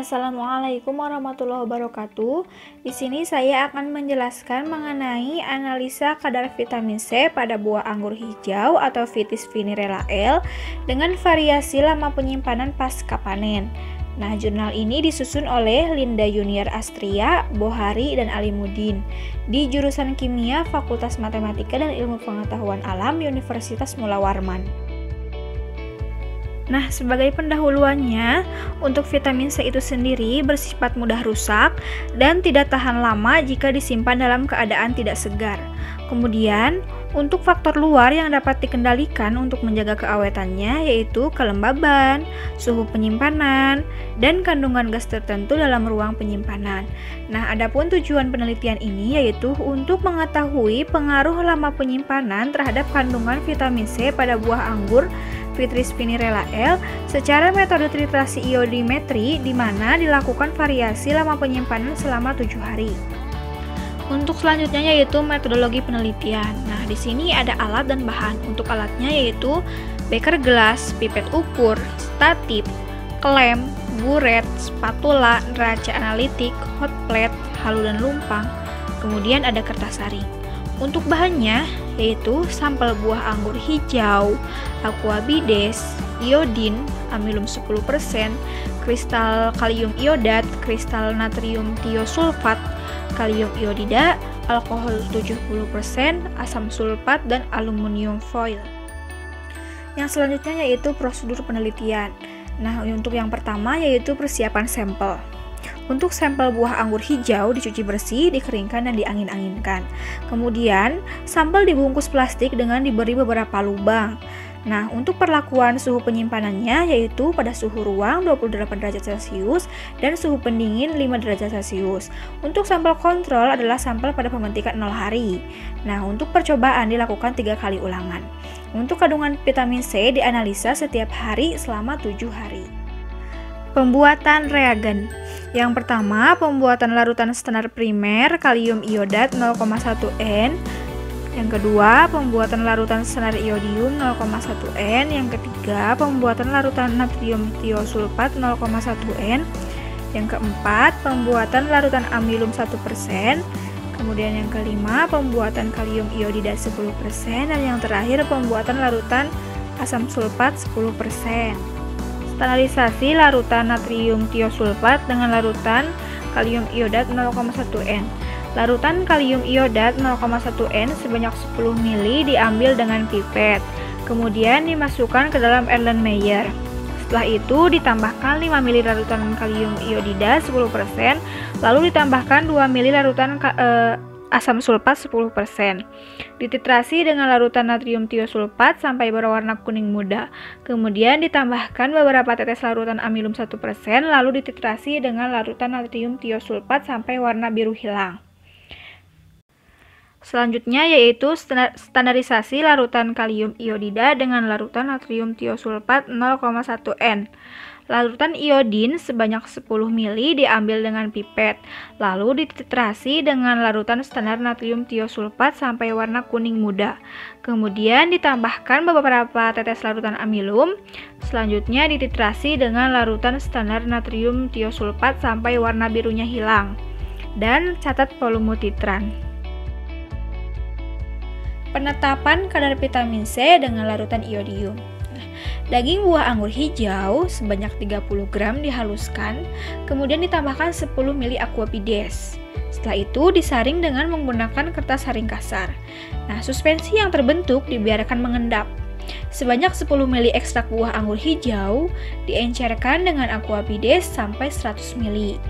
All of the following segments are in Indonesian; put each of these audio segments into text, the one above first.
Assalamualaikum warahmatullahi wabarakatuh. Di sini saya akan menjelaskan mengenai analisa kadar vitamin C pada buah anggur hijau atau Vitis vinirela L dengan variasi lama penyimpanan pasca panen. Nah, jurnal ini disusun oleh Linda Yuniar Astria, Bohari, dan Alimuddin di jurusan Kimia Fakultas Matematika dan Ilmu Pengetahuan Alam Universitas Mula Warman. Nah, sebagai pendahuluannya, untuk vitamin C itu sendiri bersifat mudah rusak dan tidak tahan lama jika disimpan dalam keadaan tidak segar. Kemudian, untuk faktor luar yang dapat dikendalikan untuk menjaga keawetannya yaitu kelembaban, suhu penyimpanan, dan kandungan gas tertentu dalam ruang penyimpanan. Nah, adapun tujuan penelitian ini yaitu untuk mengetahui pengaruh lama penyimpanan terhadap kandungan vitamin C pada buah anggur Vitis vinirela L secara metode titrasi iodimetri di mana dilakukan variasi lama penyimpanan selama 7 hari. Untuk selanjutnya yaitu metodologi penelitian. Nah, di sini ada alat dan bahan. Untuk alatnya yaitu beker gelas, pipet ukur, statip, klem, buret, spatula, neraca analitik, hot plate, halu dan lumpang. Kemudian ada kertas saring. Untuk bahannya yaitu sampel buah anggur hijau, aqua bides, iodin, amilum 10%, kristal kalium iodat, kristal natrium tiosulfat, kalium iodida, alkohol 70%, asam sulfat, dan aluminium foil. Yang selanjutnya yaitu prosedur penelitian. Nah, untuk yang pertama yaitu persiapan sampel. Untuk sampel buah anggur hijau dicuci bersih, dikeringkan, dan diangin-anginkan. Kemudian, sampel dibungkus plastik dengan diberi beberapa lubang. Nah, untuk perlakuan suhu penyimpanannya yaitu pada suhu ruang 28 derajat Celcius dan suhu pendingin 5 derajat Celcius. Untuk sampel kontrol adalah sampel pada pemetikan 0 hari. Nah, untuk percobaan dilakukan 3 kali ulangan. Untuk kandungan vitamin C dianalisa setiap hari selama 7 hari. Pembuatan reagen. Yang pertama, pembuatan larutan standar primer kalium iodat 0,1 N. Yang kedua, pembuatan larutan standar iodium 0,1 N. Yang ketiga, pembuatan larutan natrium tiosulfat 0,1 N. Yang keempat, pembuatan larutan amilum 1%. Kemudian yang kelima, pembuatan kalium iodida 10%. Dan yang terakhir, pembuatan larutan asam sulfat 10%. Standarisasi larutan natrium tiosulfat dengan larutan kalium iodat 0,1 N. Larutan kalium iodat 0,1 N sebanyak 10 ml diambil dengan pipet. Kemudian dimasukkan ke dalam Erlenmeyer. Setelah itu ditambahkan 5 ml larutan kalium iodida 10%, lalu ditambahkan 2 ml larutan asam sulfat 10%. Dititrasi dengan larutan natrium tiosulfat sampai berwarna kuning muda. Kemudian ditambahkan beberapa tetes larutan amilum 1%, lalu dititrasi dengan larutan natrium tiosulfat sampai warna biru hilang. Selanjutnya yaitu standarisasi larutan kalium iodida dengan larutan natrium tiosulfat 0,1 N. Larutan iodin sebanyak 10 ml diambil dengan pipet, lalu dititrasi dengan larutan standar natrium tiosulfat sampai warna kuning muda. Kemudian ditambahkan beberapa tetes larutan amilum. Selanjutnya dititrasi dengan larutan standar natrium tiosulfat sampai warna birunya hilang. Dan catat volume titran. Penetapan kadar vitamin C dengan larutan iodium. Daging buah anggur hijau sebanyak 30 gram dihaluskan, kemudian ditambahkan 10 ml aqua bides. Setelah itu disaring dengan menggunakan kertas saring kasar. Nah, suspensi yang terbentuk dibiarkan mengendap. Sebanyak 10 ml ekstrak buah anggur hijau diencerkan dengan aqua bides sampai 100 ml.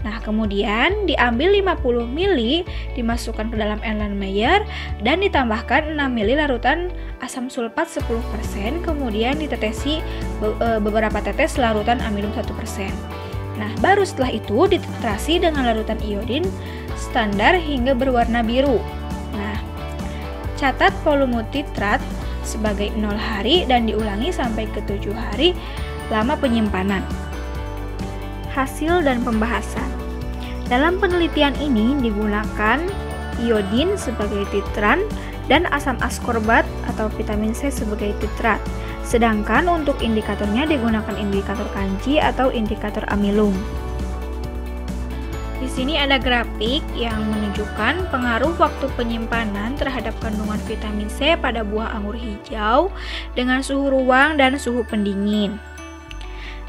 Nah, kemudian diambil 50 ml, dimasukkan ke dalam Erlenmeyer dan ditambahkan 6 ml larutan asam sulfat 10%, kemudian ditetesi beberapa tetes larutan amilum 1%. Nah, baru setelah itu dititrasi dengan larutan iodin standar hingga berwarna biru. Nah, catat volume titrat sebagai 0 hari dan diulangi sampai ke 7 hari lama penyimpanan. Hasil dan pembahasan. Dalam penelitian ini digunakan iodin sebagai titran dan asam askorbat atau vitamin C sebagai titrat. Sedangkan untuk indikatornya digunakan indikator kanji atau indikator amilum. Di sini ada grafik yang menunjukkan pengaruh waktu penyimpanan terhadap kandungan vitamin C pada buah anggur hijau dengan suhu ruang dan suhu pendingin.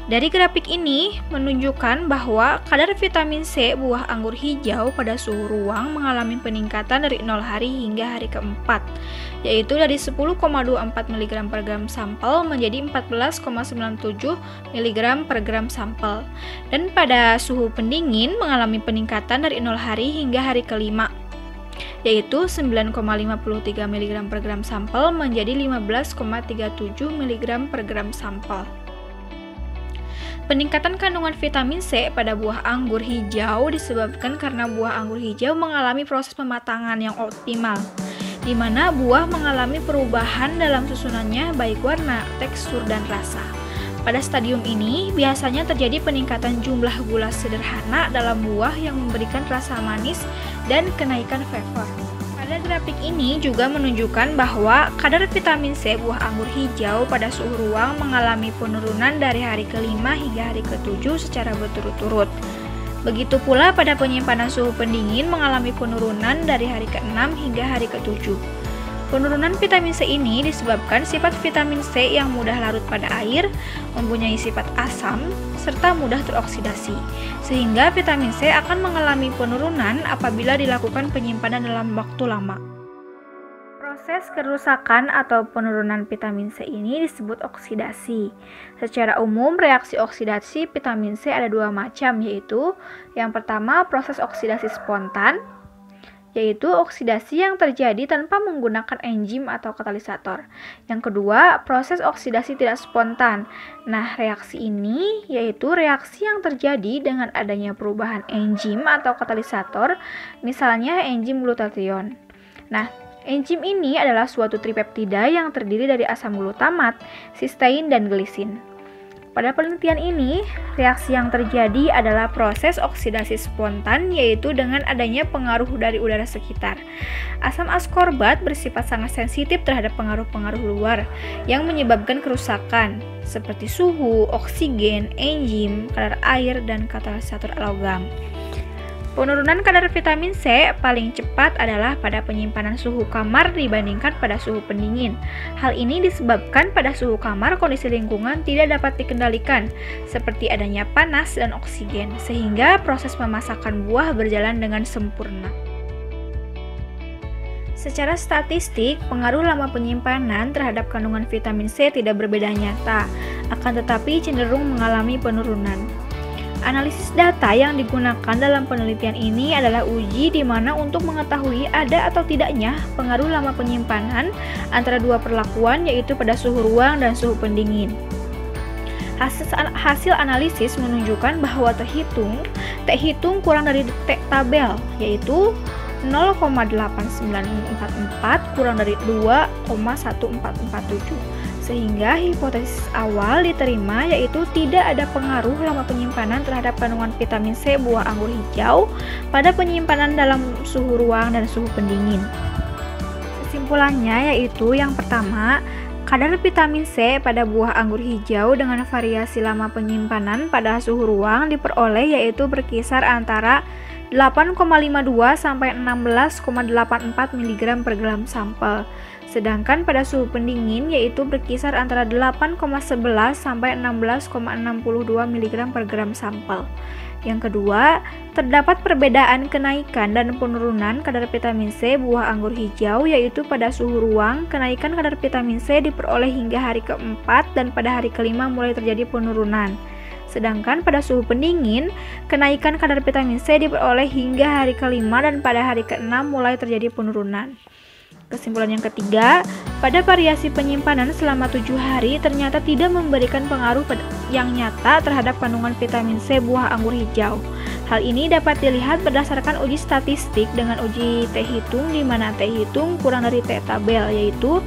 Dari grafik ini menunjukkan bahwa kadar vitamin C buah anggur hijau pada suhu ruang mengalami peningkatan dari 0 hari hingga hari keempat, yaitu dari 10,24 mg per gram sampel menjadi 14,97 mg per gram sampel. Dan pada suhu pendingin mengalami peningkatan dari 0 hari hingga hari kelima, yaitu 9,53 mg per gram sampel menjadi 15,37 mg per gram sampel. Peningkatan kandungan vitamin C pada buah anggur hijau disebabkan karena buah anggur hijau mengalami proses pematangan yang optimal, di mana buah mengalami perubahan dalam susunannya baik warna, tekstur, dan rasa. Pada stadium ini, biasanya terjadi peningkatan jumlah gula sederhana dalam buah yang memberikan rasa manis dan kenaikan flavor. Pada grafik ini juga menunjukkan bahwa kadar vitamin C buah anggur hijau pada suhu ruang mengalami penurunan dari hari kelima hingga hari ketujuh secara berturut-turut. Begitu pula pada penyimpanan suhu pendingin mengalami penurunan dari hari ke-6 hingga hari ke-7. Penurunan vitamin C ini disebabkan sifat vitamin C yang mudah larut pada air, mempunyai sifat asam, serta mudah teroksidasi, sehingga vitamin C akan mengalami penurunan apabila dilakukan penyimpanan dalam waktu lama. Proses kerusakan atau penurunan vitamin C ini disebut oksidasi. Secara umum, reaksi oksidasi vitamin C ada dua macam, yaitu yang pertama proses oksidasi spontan, yaitu oksidasi yang terjadi tanpa menggunakan enzim atau katalisator. Yang kedua, proses oksidasi tidak spontan. Nah, reaksi ini yaitu reaksi yang terjadi dengan adanya perubahan enzim atau katalisator, misalnya enzim glutathione. Nah, enzim ini adalah suatu tripeptida yang terdiri dari asam glutamat, sistein, dan glisin. Pada penelitian ini, reaksi yang terjadi adalah proses oksidasi spontan, yaitu dengan adanya pengaruh dari udara sekitar. Asam askorbat bersifat sangat sensitif terhadap pengaruh-pengaruh luar yang menyebabkan kerusakan, seperti suhu, oksigen, enzim, kadar air, dan katalisator logam. Penurunan kadar vitamin C paling cepat adalah pada penyimpanan suhu kamar dibandingkan pada suhu pendingin. Hal ini disebabkan pada suhu kamar kondisi lingkungan tidak dapat dikendalikan, seperti adanya panas dan oksigen, sehingga proses pemasakan buah berjalan dengan sempurna. Secara statistik, pengaruh lama penyimpanan terhadap kandungan vitamin C tidak berbeda nyata, akan tetapi cenderung mengalami penurunan. Analisis data yang digunakan dalam penelitian ini adalah uji di mana untuk mengetahui ada atau tidaknya pengaruh lama penyimpanan antara dua perlakuan, yaitu pada suhu ruang dan suhu pendingin. Hasil analisis menunjukkan bahwa T hitung kurang dari T tabel, yaitu 0,8944 kurang dari 2,1447. Sehingga hipotesis awal diterima, yaitu tidak ada pengaruh lama penyimpanan terhadap kandungan vitamin C buah anggur hijau pada penyimpanan dalam suhu ruang dan suhu pendingin. Kesimpulannya yaitu yang pertama, kadar vitamin C pada buah anggur hijau dengan variasi lama penyimpanan pada suhu ruang diperoleh yaitu berkisar antara 8,52 sampai 16,84 mg per gram sampel. Sedangkan pada suhu pendingin yaitu berkisar antara 8,11 sampai 16,62 mg per gram sampel. Yang kedua, terdapat perbedaan kenaikan dan penurunan kadar vitamin C buah anggur hijau, yaitu pada suhu ruang, kenaikan kadar vitamin C diperoleh hingga hari keempat dan pada hari kelima mulai terjadi penurunan. Sedangkan pada suhu pendingin, kenaikan kadar vitamin C diperoleh hingga hari kelima dan pada hari keenam mulai terjadi penurunan. Kesimpulan yang ketiga, pada variasi penyimpanan selama 7 hari ternyata tidak memberikan pengaruh yang nyata terhadap kandungan vitamin C buah anggur hijau. Hal ini dapat dilihat berdasarkan uji statistik dengan uji T hitung, di mana T hitung kurang dari T tabel, yaitu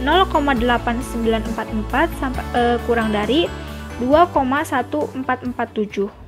0,8944 kurang dari 2,1447.